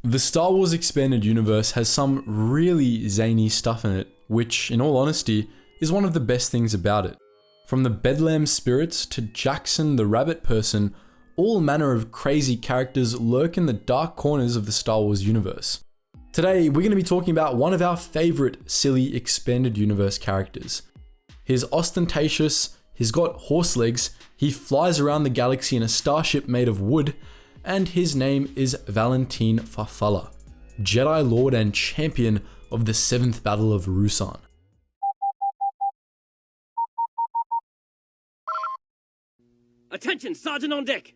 The Star Wars Expanded Universe has some really zany stuff in it, which, in all honesty, is one of the best things about it. From the Bedlam spirits to Jackson the Rabbit Person, all manner of crazy characters lurk in the dark corners of the Star Wars universe. Today, we're going to be talking about one of our favourite silly Expanded Universe characters. He's ostentatious, he's got horse legs, he flies around the galaxy in a starship made of wood, and his name is Valentin Farfalla, Jedi Lord and Champion of the 7th Battle of Ruusan. Attention, Sergeant on deck!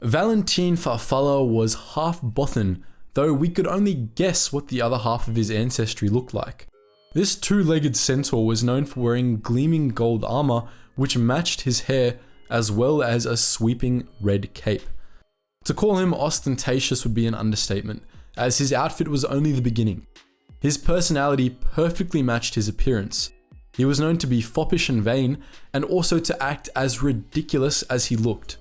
Valentin Farfalla was half Bothan, though we could only guess what the other half of his ancestry looked like. This two-legged centaur was known for wearing gleaming gold armor which matched his hair, as well as a sweeping red cape. To call him ostentatious would be an understatement, as his outfit was only the beginning. His personality perfectly matched his appearance. He was known to be foppish and vain, and also to act as ridiculous as he looked.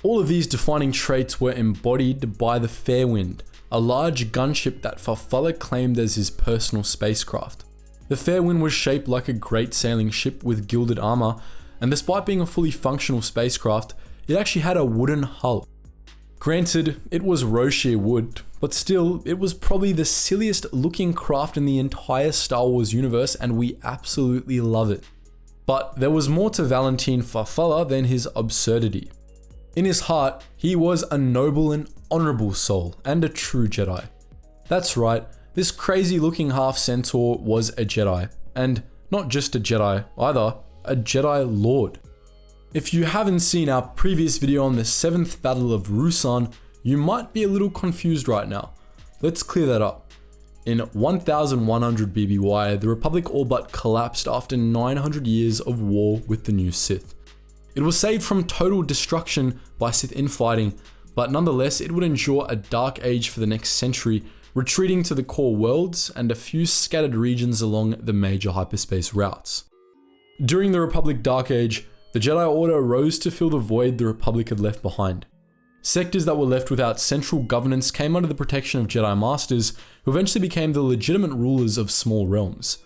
All of these defining traits were embodied by the Fairwind, a large gunship that Farfalla claimed as his personal spacecraft. The Fairwind was shaped like a great sailing ship with gilded armor, and despite being a fully functional spacecraft, it actually had a wooden hull. Granted, it was Roshir wood, but still, it was probably the silliest looking craft in the entire Star Wars universe, and we absolutely love it. But there was more to Valentin Farfalla than his absurdity. In his heart, he was a noble and honorable soul, and a true Jedi. That's right, this crazy looking half centaur was a Jedi, and not just a Jedi either, a Jedi Lord. If you haven't seen our previous video on the 7th Battle of Ruusan, you might be a little confused right now. Let's clear that up. In 1100 BBY, the Republic all but collapsed after 900 years of war with the new Sith. It was saved from total destruction by Sith infighting, but nonetheless it would endure a dark age for the next century, retreating to the core worlds and a few scattered regions along the major hyperspace routes. During the Republic Dark Age, the Jedi Order rose to fill the void the Republic had left behind. Sectors that were left without central governance came under the protection of Jedi Masters, who eventually became the legitimate rulers of small realms.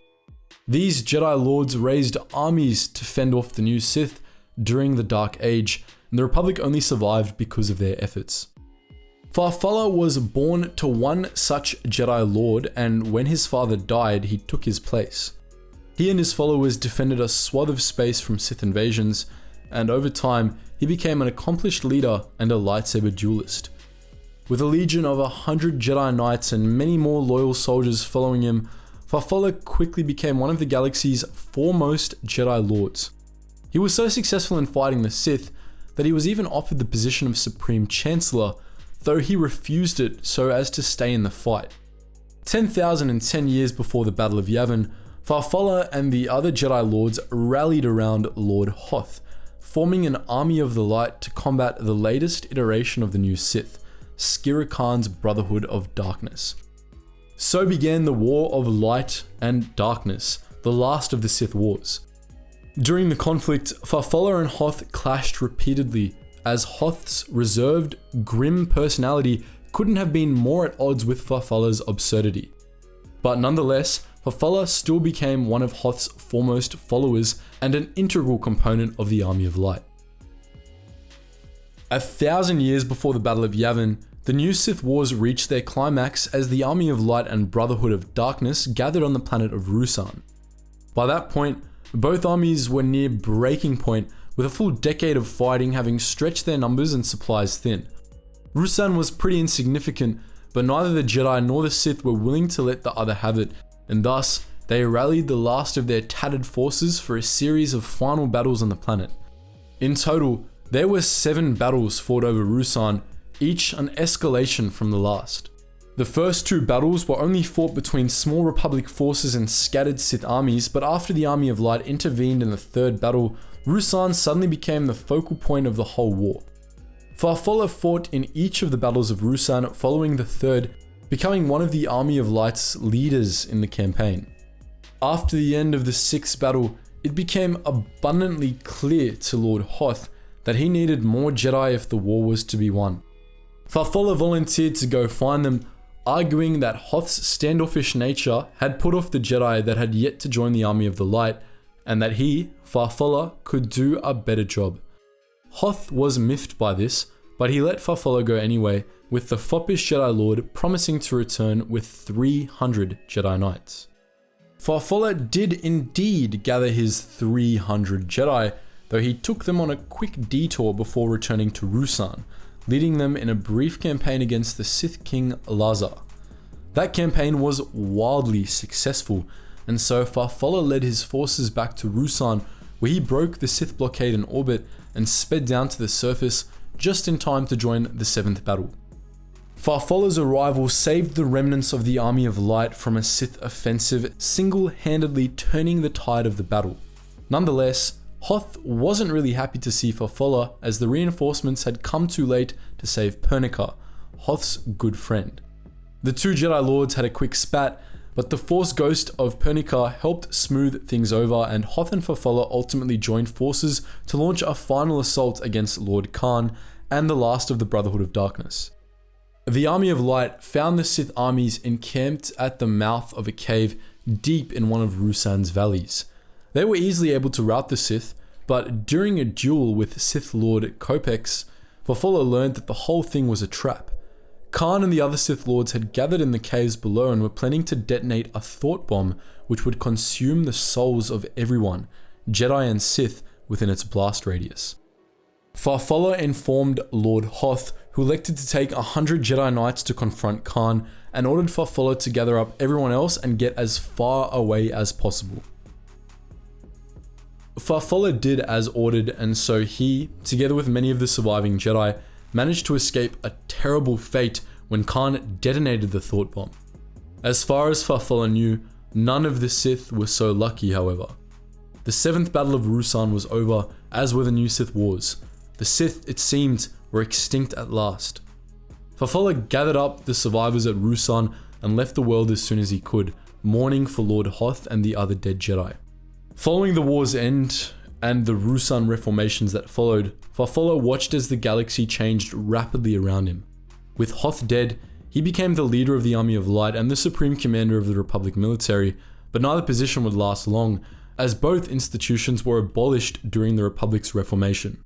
These Jedi Lords raised armies to fend off the new Sith during the Dark Age, and the Republic only survived because of their efforts. Farfalla was born to one such Jedi Lord, and when his father died, he took his place. He and his followers defended a swath of space from Sith invasions, and over time, he became an accomplished leader and a lightsaber duelist. With a legion of 100 Jedi Knights and many more loyal soldiers following him, Farfalla quickly became one of the galaxy's foremost Jedi Lords. He was so successful in fighting the Sith that he was even offered the position of Supreme Chancellor, though he refused it so as to stay in the fight. 10,010 years before the Battle of Yavin, Farfalla and the other Jedi Lords rallied around Lord Hoth, forming an army of the light to combat the latest iteration of the new Sith, Skira Khan's Brotherhood of Darkness. So began the War of Light and Darkness, the last of the Sith Wars. During the conflict, Farfalla and Hoth clashed repeatedly, as Hoth's reserved, grim personality couldn't have been more at odds with Farfalla's absurdity. But nonetheless, Farfalla still became one of Hoth's foremost followers and an integral component of the Army of Light. 1,000 years before the Battle of Yavin, the new Sith Wars reached their climax as the Army of Light and Brotherhood of Darkness gathered on the planet of Ruusan. By that point, both armies were near breaking point, with a full decade of fighting having stretched their numbers and supplies thin. Ruusan was pretty insignificant, but neither the Jedi nor the Sith were willing to let the other have it, and thus, they rallied the last of their tattered forces for a series of final battles on the planet. In total, there were 7 battles fought over Ruusan, each an escalation from the last. The first 2 battles were only fought between small Republic forces and scattered Sith armies, but after the Army of Light intervened in the 3rd battle, Ruusan suddenly became the focal point of the whole war. Farfalla fought in each of the battles of Ruusan following the 3rd, becoming one of the Army of Light's leaders in the campaign. After the end of the 6th battle, it became abundantly clear to Lord Hoth that he needed more Jedi if the war was to be won. Farfalla volunteered to go find them, arguing that Hoth's standoffish nature had put off the Jedi that had yet to join the Army of the Light, and that he, Farfalla, could do a better job. Hoth was miffed by this, but he let Farfalla go anyway, with the foppish Jedi Lord promising to return with 300 Jedi Knights. Farfalla did indeed gather his 300 Jedi, though he took them on a quick detour before returning to Ruusan, leading them in a brief campaign against the Sith King Lazar. That campaign was wildly successful, and so Farfalla led his forces back to Ruusan, where he broke the Sith blockade in orbit and sped down to the surface just in time to join the 7th battle. Farfalla's arrival saved the remnants of the Army of Light from a Sith offensive, single-handedly turning the tide of the battle. Nonetheless, Hoth wasn't really happy to see Farfalla, as the reinforcements had come too late to save Pernica, Hoth's good friend. The two Jedi Lords had a quick spat, but the Force Ghost of Pernica helped smooth things over, and Hoth and Farfalla ultimately joined forces to launch a final assault against Lord Khan and the last of the Brotherhood of Darkness. The Army of Light found the Sith armies encamped at the mouth of a cave deep in one of Ruusan's valleys. They were easily able to rout the Sith, but during a duel with Sith Lord Copex, Farfalla learned that the whole thing was a trap. Khan and the other Sith Lords had gathered in the caves below and were planning to detonate a thought bomb which would consume the souls of everyone, Jedi and Sith, within its blast radius. Farfalla informed Lord Hoth, who elected to take 100 Jedi Knights to confront Khan, and ordered Farfalla to gather up everyone else and get as far away as possible. Farfalla did as ordered, and so he, together with many of the surviving Jedi, managed to escape a terrible fate when Khan detonated the thought bomb. As far as Farfalla knew, none of the Sith were so lucky, however. The 7th Battle of Ruusan was over, as were the new Sith Wars. The Sith, it seemed, were extinct at last. Farfalla gathered up the survivors at Ruusan and left the world as soon as he could, mourning for Lord Hoth and the other dead Jedi. Following the war's end, and the Ruusan reformations that followed, Farfalla watched as the galaxy changed rapidly around him. With Hoth dead, he became the leader of the Army of Light and the supreme commander of the Republic military, but neither position would last long, as both institutions were abolished during the Republic's reformation.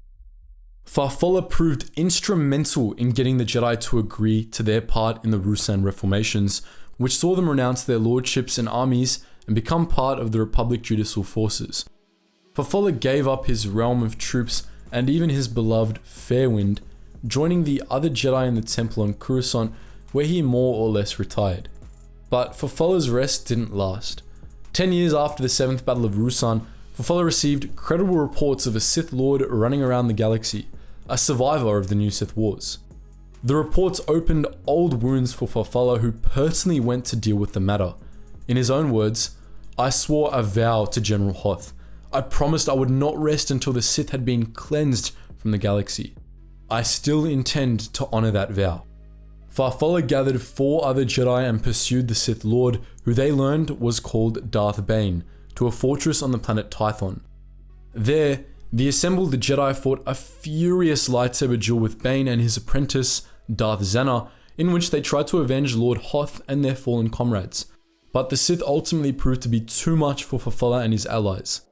Farfalla proved instrumental in getting the Jedi to agree to their part in the Ruusan reformations, which saw them renounce their lordships and armies and become part of the Republic judicial forces. Farfalla gave up his realm of troops and even his beloved Fairwind, joining the other Jedi in the temple on Coruscant, where he more or less retired. But Farfalla's rest didn't last. 10 years after the 7th Battle of Ruusan, Farfalla received credible reports of a Sith Lord running around the galaxy, a survivor of the new Sith Wars. The reports opened old wounds for Farfalla, who personally went to deal with the matter. In his own words, "I swore a vow to General Hoth. I promised I would not rest until the Sith had been cleansed from the galaxy. I still intend to honor that vow." Farfalla gathered 4 other Jedi and pursued the Sith Lord, who they learned was called Darth Bane, to a fortress on the planet Tython. There, the assembled Jedi fought a furious lightsaber duel with Bane and his apprentice, Darth Xana, in which they tried to avenge Lord Hoth and their fallen comrades. But the Sith ultimately proved to be too much for Farfalla and his allies.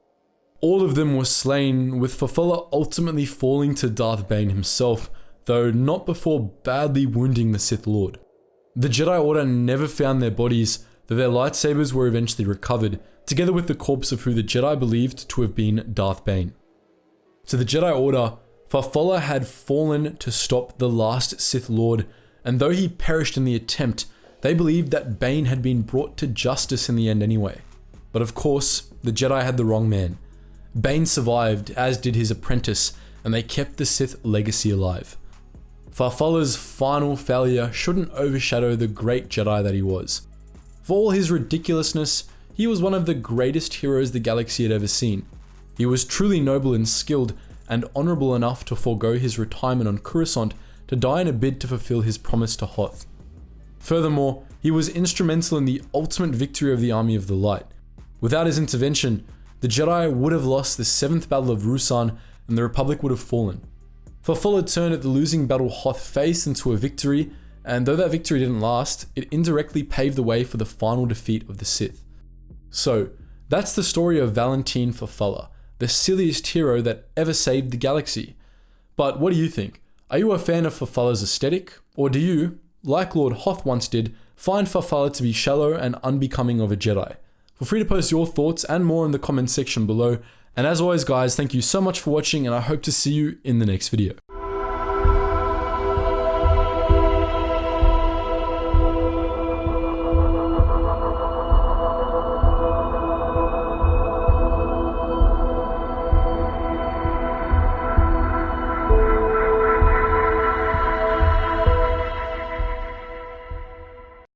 All of them were slain, with Farfalla ultimately falling to Darth Bane himself, though not before badly wounding the Sith Lord. The Jedi Order never found their bodies, though their lightsabers were eventually recovered, together with the corpse of who the Jedi believed to have been Darth Bane. To the Jedi Order, Farfalla had fallen to stop the last Sith Lord, and though he perished in the attempt, they believed that Bane had been brought to justice in the end anyway. But of course, the Jedi had the wrong man. Bane survived, as did his apprentice, and they kept the Sith legacy alive. Farfalla's final failure shouldn't overshadow the great Jedi that he was. For all his ridiculousness, he was one of the greatest heroes the galaxy had ever seen. He was truly noble and skilled, and honorable enough to forego his retirement on Coruscant to die in a bid to fulfill his promise to Hoth. Furthermore, he was instrumental in the ultimate victory of the Army of the Light. Without his intervention, the Jedi would have lost the 7th Battle of Ruusan and the Republic would have fallen. Farfalla turned the losing battle Hoth faced into a victory, and though that victory didn't last, it indirectly paved the way for the final defeat of the Sith. So, that's the story of Valentin Farfalla, the silliest hero that ever saved the galaxy. But what do you think? Are you a fan of Farfalla's aesthetic? Or do you, like Lord Hoth once did, find Farfalla to be shallow and unbecoming of a Jedi? Feel free to post your thoughts and more in the comments section below. And as always guys, thank you so much for watching, and I hope to see you in the next video.